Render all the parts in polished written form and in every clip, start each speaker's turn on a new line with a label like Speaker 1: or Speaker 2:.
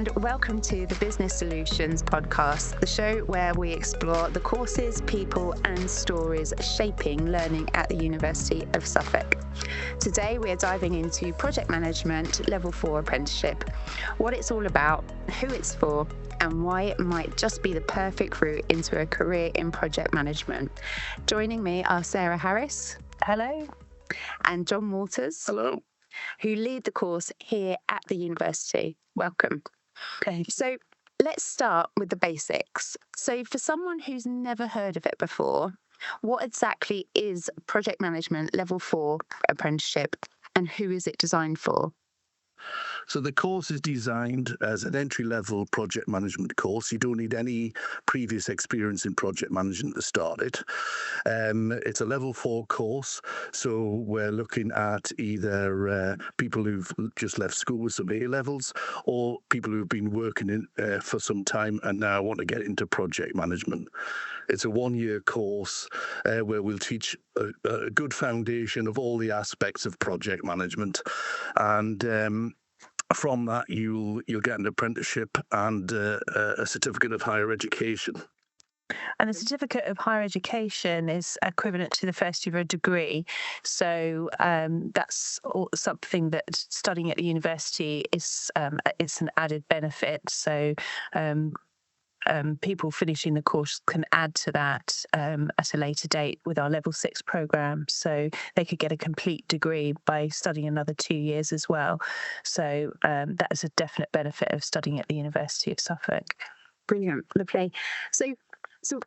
Speaker 1: and welcome to the Business Solutions podcast, the show where we explore the courses, people, and stories shaping learning at the University of Suffolk. Today, we are diving into project management level 4 apprenticeship, what it's all about, who it's for, and why it might just be the perfect route into a career in project management. Joining me are Sarah Harris.
Speaker 2: Hello.
Speaker 1: And John Walters.
Speaker 3: Hello.
Speaker 1: Who lead the course here at the university. Welcome.
Speaker 2: Okay.
Speaker 1: So let's start with the basics. So for someone who's never heard of it before, what exactly is project management level 4 apprenticeship and who is it designed for?
Speaker 3: So the course is designed as an entry-level project management course. You don't need any previous experience in project management to start it. It's a level 4 course, so we're looking at either people who've just left school with some A-levels or people who've been working in for some time and now want to get into project management. It's a 1-year course where we'll teach a good foundation of all the aspects of project management, and from that, you'll get an apprenticeship and a certificate of higher education.
Speaker 2: And the certificate of higher education is equivalent to the first year of a degree. So that's something that studying at the university is it's an added benefit. So people finishing the course can add to that at a later date with our level 6 programme. So they could get a complete degree by studying another 2 years as well. So that is a definite benefit of studying at the University of Suffolk.
Speaker 1: Brilliant. Lovely. So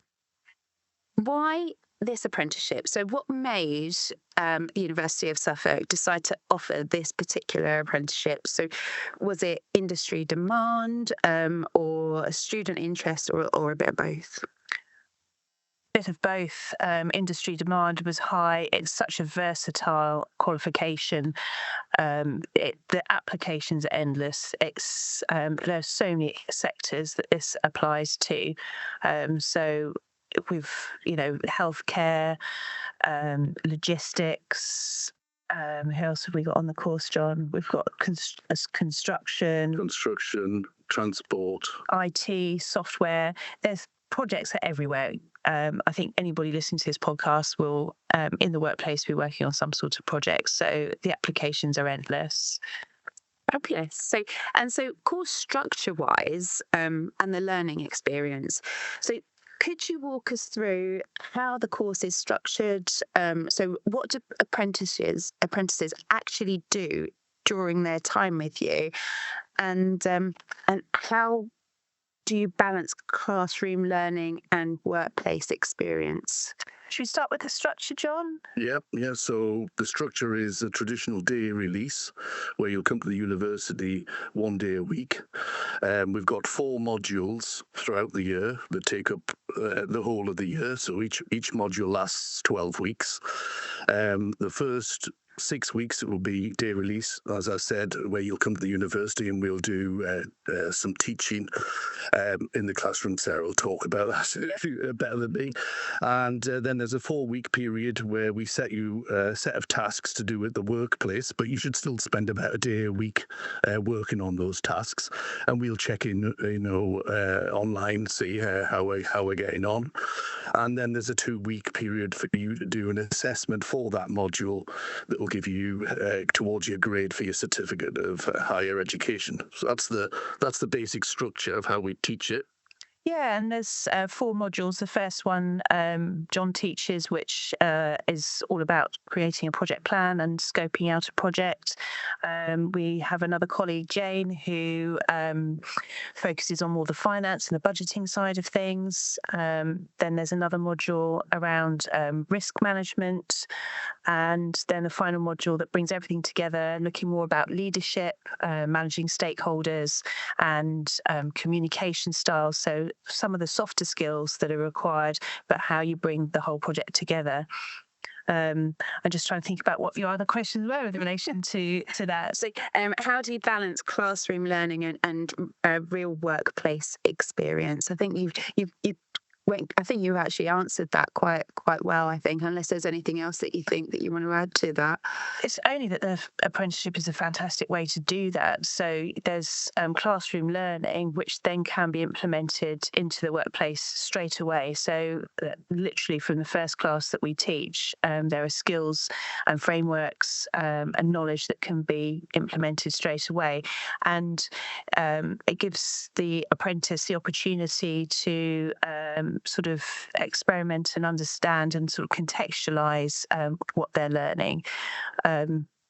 Speaker 1: why this apprenticeship? So what made the University of Suffolk decide to offer this particular apprenticeship? So was it industry demand or a student interest or a bit of both?
Speaker 2: Bit of both. Industry demand was high. It's such a versatile qualification. The applications are endless. There are so many sectors that this applies to. So we've, healthcare, logistics. Who else have we got on the course, John? We've got construction,
Speaker 3: transport,
Speaker 2: IT, software. There's projects are everywhere. I think anybody listening to this podcast will, in the workplace, be working on some sort of project. So the applications are endless.
Speaker 1: Fabulous. So course structure-wise, and the learning experience. So could you walk us through how the course is structured? So what do apprentices actually do during their time with you, and how do you balance classroom learning and workplace experience?
Speaker 2: Should we start with the structure, John?
Speaker 3: Yeah. So the structure is a traditional day release where you'll come to the university 1 day a week. We've got 4 modules throughout the year that take up the whole of the year. So each module lasts 12 weeks. The first 6 weeks it will be day release, as I said, where you'll come to the university and we'll do some teaching in the classroom. Sarah will talk about that better than me. And then there's a 4-week period where we set you a set of tasks to do at the workplace, but you should still spend about a day a week working on those tasks. And we'll check in, online, see how we're getting on. And then there's a 2-week period for you to do an assessment for that module that will give you towards your grade for your certificate of higher education. So that's the basic structure of how we teach it.
Speaker 2: Yeah, and there's 4 modules. The first one John teaches, which is all about creating a project plan and scoping out a project. We have another colleague, Jane, who focuses on more the finance and the budgeting side of things. Then there's another module around risk management, and then a final module that brings everything together, looking more about leadership, managing stakeholders, and communication styles. So some of the softer skills that are required, but how you bring the whole project together. I'm just trying to think about what your other questions were in relation to that.
Speaker 1: So how do you balance classroom learning and real workplace experience? I think you've I think you actually answered that quite well, I think, unless there's anything else that you think that you want to add to that.
Speaker 2: It's only that the apprenticeship is a fantastic way to do that. So there's classroom learning, which then can be implemented into the workplace straight away. So literally from the first class that we teach, there are skills and frameworks and knowledge that can be implemented straight away. And it gives the apprentice the opportunity to sort of experiment and understand and sort of contextualize what they're learning.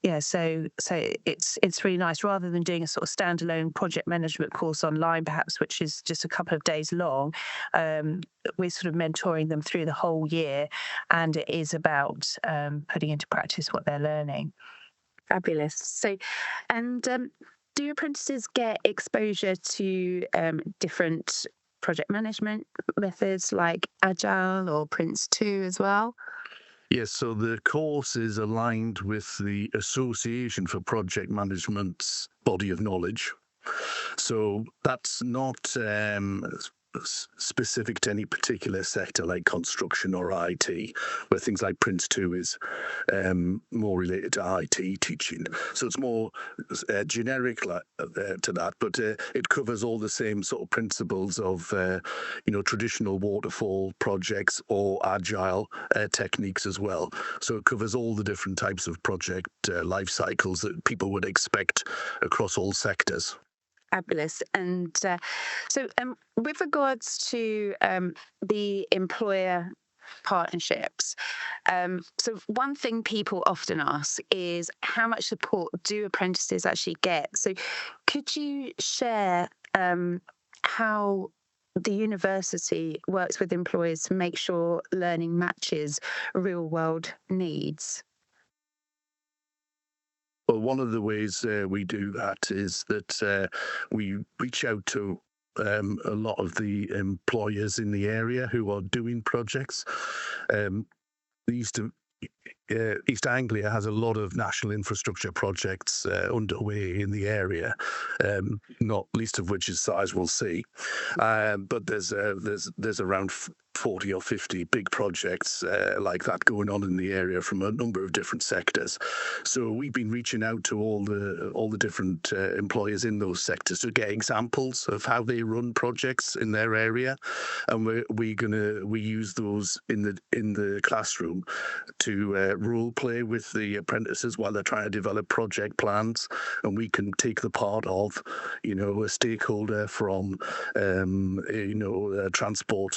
Speaker 2: Yeah, so it's really nice rather than doing a sort of standalone project management course online, perhaps, which is just a couple of days long. We're sort of mentoring them through the whole year, and it is about putting into practice what they're learning.
Speaker 1: Fabulous. So, and do apprentices get exposure to different project management methods like Agile or Prince2 as well?
Speaker 3: Yes, so the course is aligned with the Association for Project Management's body of knowledge. So that's not specific to any particular sector like construction or IT, where things like Prince2 is more related to IT teaching. So it's more generic to that, but it covers all the same sort of principles of, traditional waterfall projects or agile techniques as well. So it covers all the different types of project life cycles that people would expect across all sectors.
Speaker 1: Fabulous. And so, with regards to the employer partnerships, so one thing people often ask is how much support do apprentices actually get? So, could you share how the university works with employers to make sure learning matches real world needs?
Speaker 3: Well, one of the ways we do that is that we reach out to a lot of the employers in the area who are doing projects. Um, East, East Anglia has a lot of national infrastructure projects underway in the area, not least of which is Sizewell C. But there's around 40 or 50 big projects like that going on in the area from a number of different sectors. So we've been reaching out to all the different employers in those sectors to get examples of how they run projects in their area, and we use those in the classroom to role play with the apprentices while they're trying to develop project plans, and we can take the part of, a stakeholder from, a transport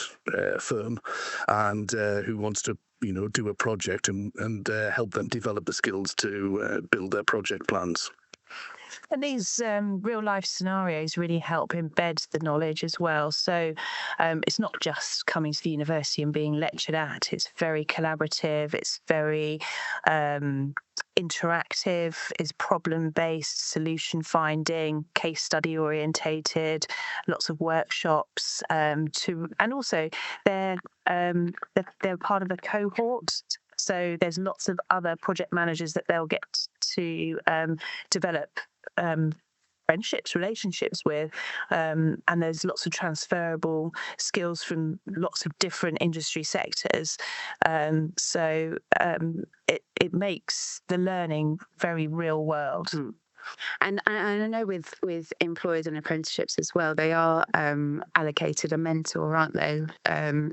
Speaker 3: firm, and who wants to do a project and help them develop the skills to build their project plans.
Speaker 2: And these real life scenarios really help embed the knowledge as well. So it's not just coming to the university and being lectured at, it's very collaborative, it's very interactive, is problem based, solution finding, case study orientated, lots of workshops and also they're part of a cohort. So there's lots of other project managers that they'll get to develop friendships, relationships with, and there's lots of transferable skills from lots of different industry sectors. It makes the learning very real world.
Speaker 1: And I know with employers and apprenticeships as well, they are allocated a mentor, aren't they?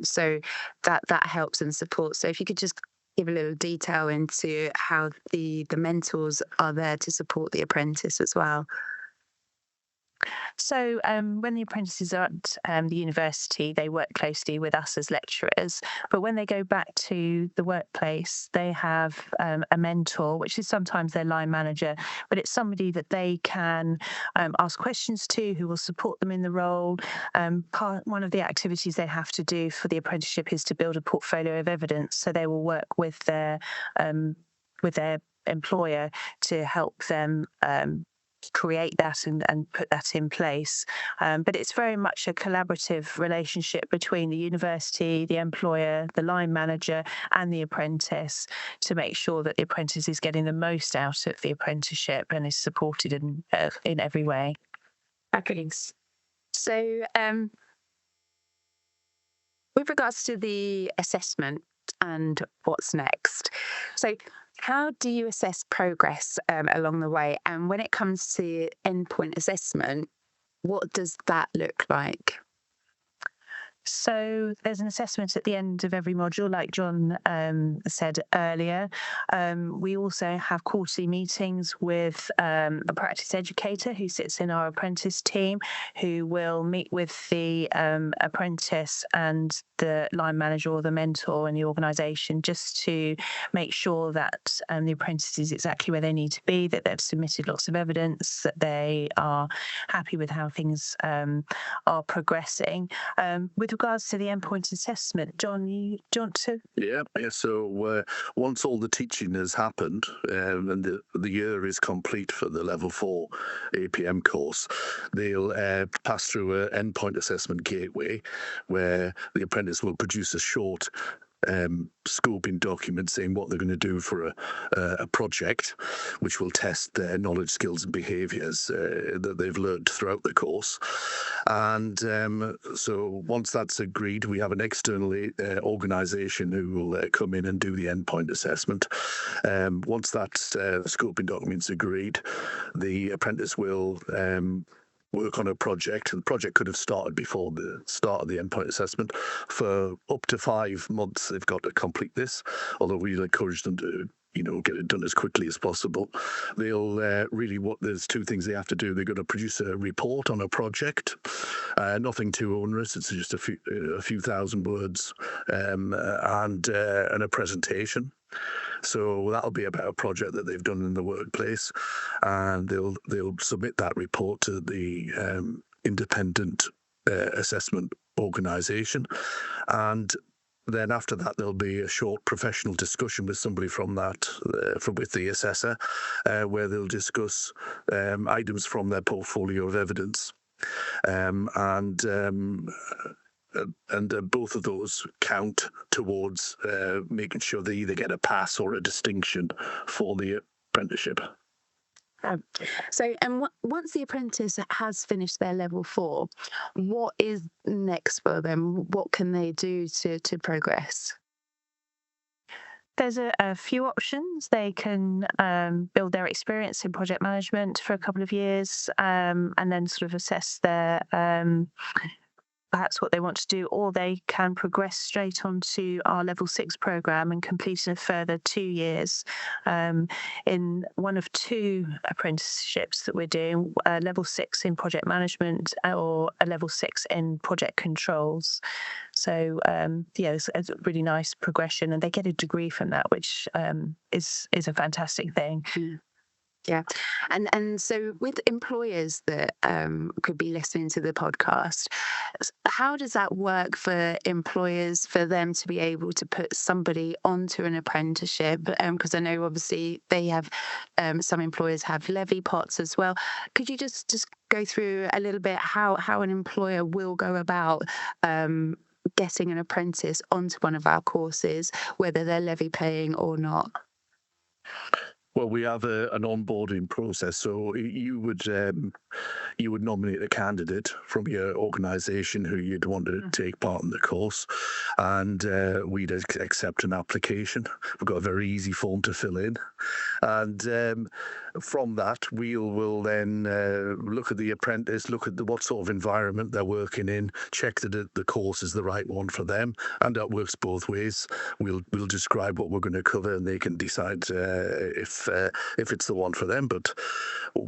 Speaker 1: So that helps and supports. So if you could just give a little detail into how the mentors are there to support the apprentice as well.
Speaker 2: So when the apprentices are at the university, they work closely with us as lecturers. But when they go back to the workplace, they have a mentor, which is sometimes their line manager, but it's somebody that they can ask questions to, who will support them in the role. One of the activities they have to do for the apprenticeship is to build a portfolio of evidence. So they will work with their employer to help them create that and put that in place. But it's very much a collaborative relationship between the university, the employer, the line manager, and the apprentice to make sure that the apprentice is getting the most out of the apprenticeship and is supported in every way.
Speaker 1: Fabulous. So, with regards to the assessment and what's next, so how do you assess progress along the way? And when it comes to endpoint assessment, what does that look like?
Speaker 2: So there's an assessment at the end of every module, like John said earlier. We also have quarterly meetings with a practice educator who sits in our apprentice team, who will meet with the apprentice and the line manager or the mentor in the organisation, just to make sure that the apprentice is exactly where they need to be, that they've submitted lots of evidence, that they are happy with how things are progressing. With regards to the endpoint assessment, John, do you want to?
Speaker 3: Yeah. So once all the teaching has happened and the year is complete for the level 4 APM course, they'll pass through an endpoint assessment gateway where the apprentice will produce a short scoping document saying what they're going to do for a project, which will test their knowledge, skills, and behaviours that they've learned throughout the course. And so once that's agreed, we have an external organisation who will come in and do the endpoint assessment. Once that scoping document's agreed, the apprentice will work on a project. The project could have started before the start of the endpoint assessment. For up to 5 months, they've got to complete this, although we encourage them to get it done as quickly as possible. They'll there's 2 things they have to do. They've got to produce a report on a project, nothing too onerous. It's just a few thousand words, and a presentation. So that'll be about a project that they've done in the workplace, and they'll submit that report to the independent assessment organisation, and then after that there'll be a short professional discussion with somebody from that, with the assessor, where they'll discuss items from their portfolio of evidence, and both of those count towards making sure they either get a pass or a distinction for the apprenticeship.
Speaker 1: Once the apprentice has finished their level 4, what is next for them? What can they do to progress?
Speaker 2: There's a few options. They can build their experience in project management for a couple of years, and then sort of assess their perhaps what they want to do, or they can progress straight onto our level 6 program and complete in a further 2 years in one of 2 apprenticeships that we're doing, level 6 in project management or a level 6 in project controls. So it's a really nice progression, and they get a degree from that, which is a fantastic thing.
Speaker 1: Yeah. And so with employers that could be listening to the podcast, how does that work for employers, for them to be able to put somebody onto an apprenticeship? Because I know obviously they have, some employers have levy pots as well. Could you just go through a little bit how an employer will go about getting an apprentice onto one of our courses, whether they're levy paying or not?
Speaker 3: Well, we have an onboarding process. So you would nominate a candidate from your organisation who you'd want to take part in the course, and we'd accept an application. We've got a very easy form to fill in, and from that we'll then look at the apprentice, look at what sort of environment they're working in, check that the course is the right one for them, and that works both ways. We'll describe what we're going to cover, and they can decide if it's the one for them. But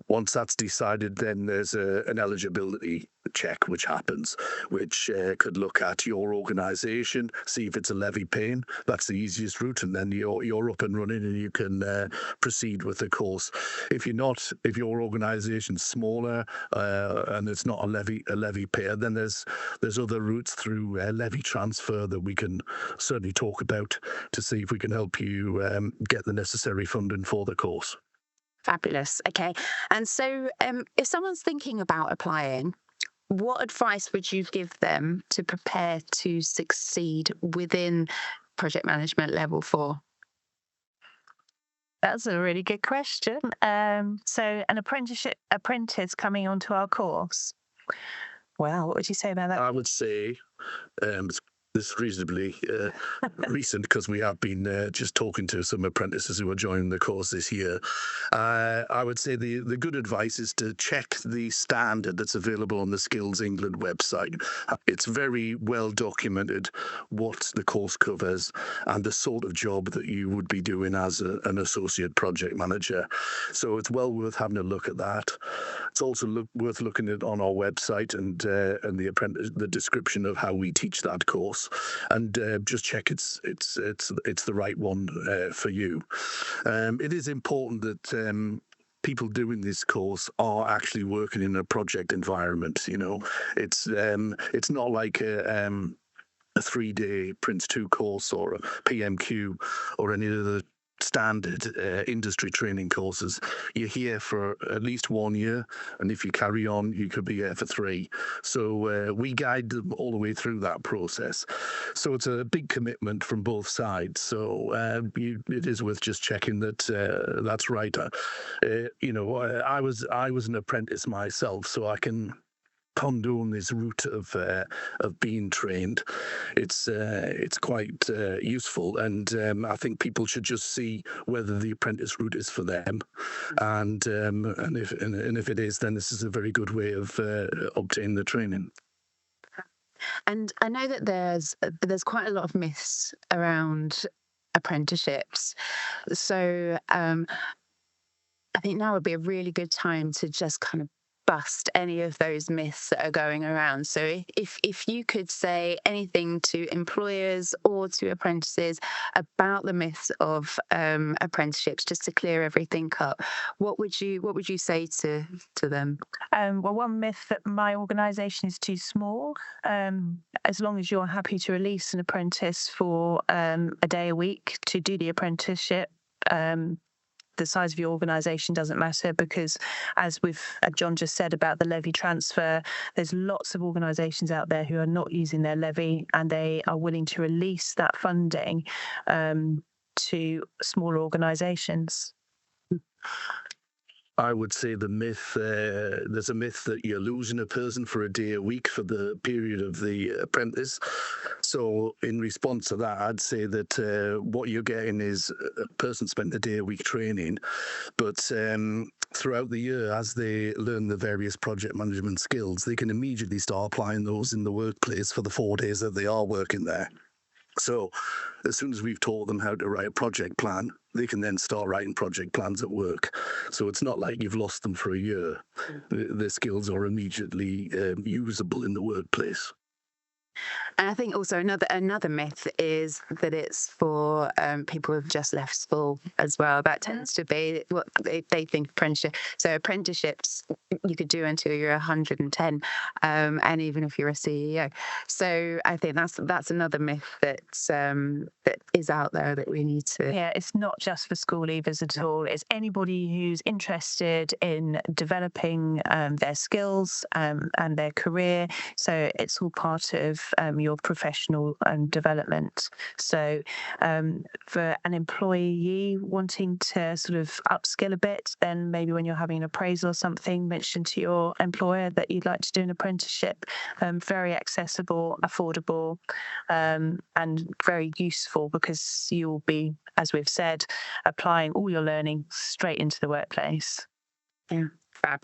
Speaker 3: once that's decided, then there's an eligibility check which happens, which could look at your organisation, see if it's a levy paying. That's the easiest route, and then you're up and running, and you can proceed with the course. If your organisation's smaller and it's not a levy payer, then there's other routes through levy transfer that we can certainly talk about to see if we can help you get the necessary funding for the course.
Speaker 1: Fabulous. Okay. And so if someone's thinking about applying, what advice would you give them to prepare to succeed within project management level 4?
Speaker 2: That's a really good question. So an apprentice coming onto our course. Wow, what would you say about that?
Speaker 3: I would say this is reasonably recent because we have been just talking to some apprentices who are joining the course this year. I would say the good advice is to check the standard that's available on the Skills England website. It's very well documented what the course covers and the sort of job that you would be doing as an associate project manager. So it's well worth having a look at that. It's also worth looking at on our website and the description of how we teach that course, and just check it's the right one for you. It is important that people doing this course are actually working in a project environment. It's not like a 3-day Prince 2 course or a PMQ or any other standard industry training courses. You're here for at least 1 year, and if you carry on, you could be here for 3. So we guide them all the way through that process. So it's a big commitment from both sides. So it is worth just checking that that's right. I was an apprentice myself, so I can condone this route of being trained. It's quite useful, and I think people should just see whether the apprentice route is for them, and if it is, then this is a very good way of obtaining the training.
Speaker 1: And I know that there's quite a lot of myths around apprenticeships. So I think now would be a really good time to just kind of bust any of those myths that are going around. So if you could say anything to employers or to apprentices about the myths of apprenticeships, just to clear everything up, what would you say to them?
Speaker 2: Well, one myth that my organisation is too small. As long as you're happy to release an apprentice for a day a week to do the apprenticeship, the size of your organisation doesn't matter, because as John just said about the levy transfer, there's lots of organisations out there who are not using their levy, and they are willing to release that funding to smaller organisations.
Speaker 3: I would say there's a myth that you're losing a person for a day a week for the period of the apprentice. So in response to that, I'd say that what you're getting is a person spent a day a week training, but throughout the year, as they learn the various project management skills, they can immediately start applying those in the workplace for the 4 days that they are working there. So as soon as we've taught them how to write a project plan, they can then start writing project plans at work. So it's not like you've lost them for a year. The skills are immediately usable in the workplace.
Speaker 1: And I think also another myth is that it's for people who've just left school as well. That tends to be what they think apprenticeship. So apprenticeships you could do until you're 110, and even if you're a CEO. So I think that's another myth that is out there that we need to.
Speaker 2: Yeah, it's not just for school leavers at all. It's anybody who's interested in developing their skills and their career. So it's all part of your professional development. So for an employee wanting to sort of upskill a bit, then maybe when you're having an appraisal or something, mention to your employer that you'd like to do an apprenticeship. Very accessible, affordable, and very useful, because you'll be, as we've said, applying all your learning straight into the workplace.
Speaker 1: Yeah. Fab.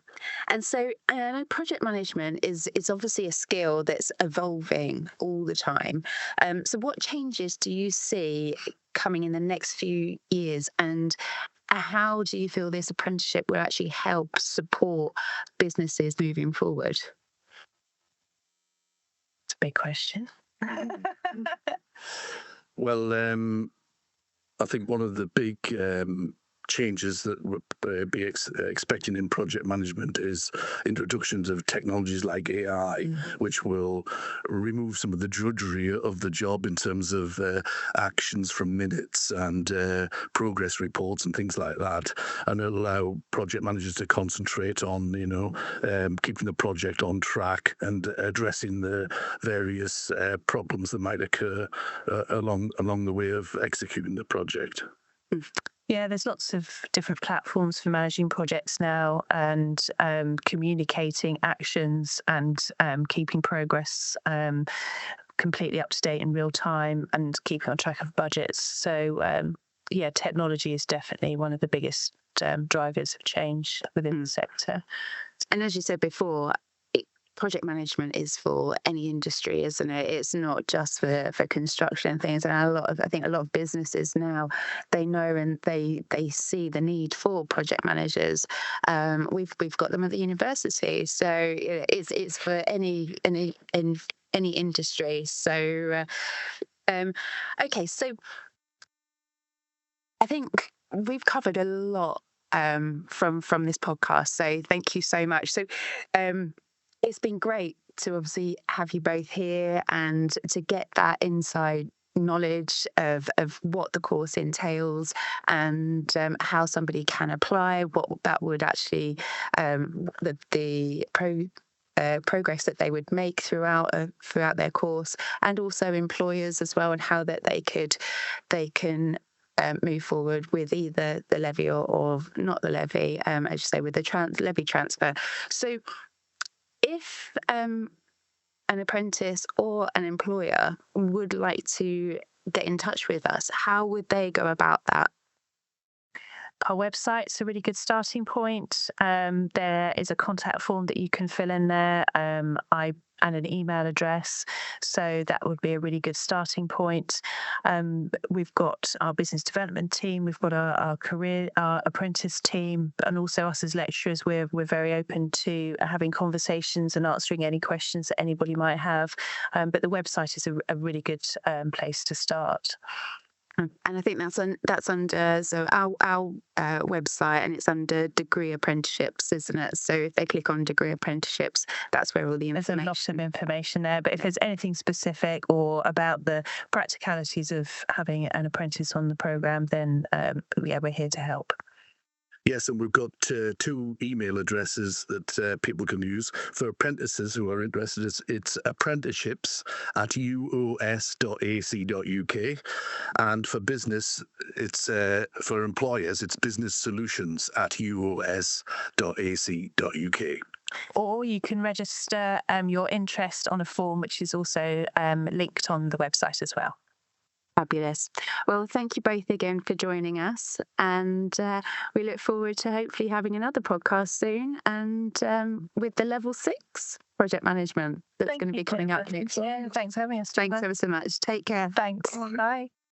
Speaker 1: And so I know project management is obviously a skill that's evolving all the time. So what changes do you see coming in the next few years, and how do you feel this apprenticeship will actually help support businesses moving forward?
Speaker 2: It's a big question.
Speaker 3: Well, I think one of the big changes that we're expecting in project management is introductions of technologies like AI, which will remove some of the drudgery of the job in terms of actions from minutes and progress reports and things like that, and it'll allow project managers to concentrate on keeping the project on track and addressing the various problems that might occur along the way of executing the project.
Speaker 2: Yeah, there's lots of different platforms for managing projects now, and communicating actions and keeping progress completely up to date in real time and keeping on track of budgets. So yeah, technology is definitely one of the biggest drivers of change within the sector.
Speaker 1: And as you said before, project management is for any industry, isn't it? It's not just for construction and things. And I think a lot of businesses now, they know and they see the need for project managers. We've got them at the university, so it's for any industry. So okay, so I think we've covered a lot from this podcast. So thank you so much. So it's been great to obviously have you both here and to get that inside knowledge of what the course entails and how somebody can apply, what that would actually the progress that they would make throughout their course, and also employers as well, and how that they can move forward with either the levy or not the levy, as you say, with the levy transfer. So if an apprentice or an employer would like to get in touch with us, how would they go about that?
Speaker 2: Our website's a really good starting point. There is a contact form that you can fill in there, and an email address. So that would be a really good starting point. We've got our business development team, we've got our apprentice team, and also us as lecturers. We're very open to having conversations and answering any questions that anybody might have. But the website is a really good place to start.
Speaker 1: And I think that's under our website, and it's under degree apprenticeships, isn't it? So if they click on degree apprenticeships, that's where all the information.
Speaker 2: There's a lot of information there, but if there's anything specific or about the practicalities of having an apprentice on the programme, then yeah, we're here to help.
Speaker 3: Yes, and we've got 2 email addresses that people can use. For apprentices who are interested, it's apprenticeships@uos.ac.uk. And for business, it's for employers, it's businesssolutions@uos.ac.uk.
Speaker 2: Or you can register your interest on a form, which is also linked on the website as well.
Speaker 1: Fabulous. Well, thank you both again for joining us, and we look forward to hopefully having another podcast soon, and with the level 6 project management that's going to be coming up next year.
Speaker 2: Thanks for having us.
Speaker 1: Thanks ever so much. Take care.
Speaker 2: Thanks. Bye.